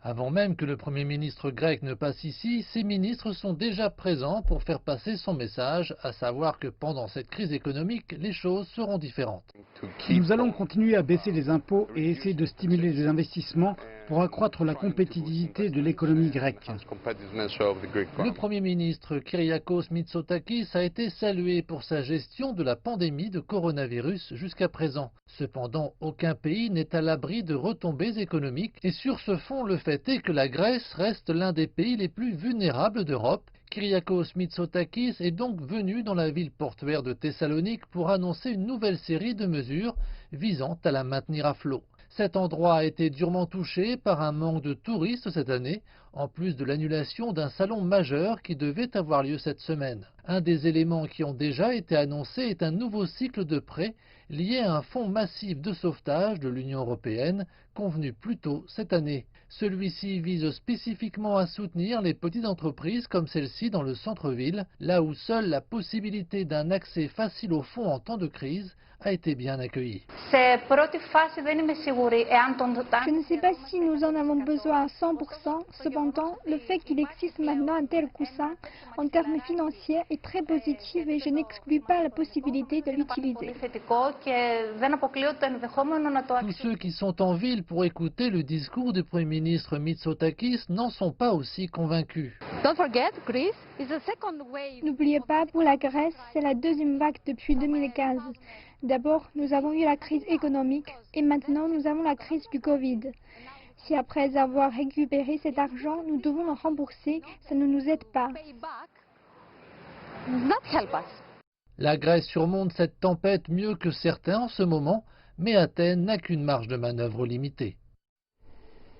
Avant même que le Premier ministre grec ne passe ici, ses ministres sont déjà présents pour faire passer son message, à savoir que pendant cette crise économique, les choses seront différentes. Nous allons continuer à baisser les impôts et essayer de stimuler les investissements pour accroître la compétitivité de l'économie grecque. Le Premier ministre Kyriakos Mitsotakis a été salué pour sa gestion de la pandémie de coronavirus jusqu'à présent. Cependant, aucun pays n'est à l'abri de retombées économiques et sur ce fond, le fait est que la Grèce reste l'un des pays les plus vulnérables d'Europe. Kyriakos Mitsotakis est donc venu dans la ville portuaire de Thessalonique pour annoncer une nouvelle série de mesures visant à la maintenir à flot. Cet endroit a été durement touché par un manque de touristes cette année, en plus de l'annulation d'un salon majeur qui devait avoir lieu cette semaine. Un des éléments qui ont déjà été annoncés est un nouveau cycle de prêts lié à un fonds massif de sauvetage de l'Union européenne convenu plus tôt cette année. Celui-ci vise spécifiquement à soutenir les petites entreprises comme celle-ci dans le centre-ville, là où seule la possibilité d'un accès facile aux fonds en temps de crise a été bien accueillie. Je ne sais pas si nous en avons besoin à 100%, cependant, le fait qu'il existe maintenant un tel coussin en termes financiers est très positif et je n'exclus pas la possibilité de l'utiliser. Tous ceux qui sont en ville pour écouter le discours du Premier ministre Mitsotakis n'en sont pas aussi convaincus. N'oubliez pas, pour la Grèce, c'est la deuxième vague depuis 2015. D'abord, nous avons eu la crise économique et maintenant nous avons la crise du Covid. Si après avoir récupéré cet argent, nous devons le rembourser, ça ne nous aide pas. La Grèce surmonte cette tempête mieux que certains en ce moment, mais Athènes n'a qu'une marge de manœuvre limitée.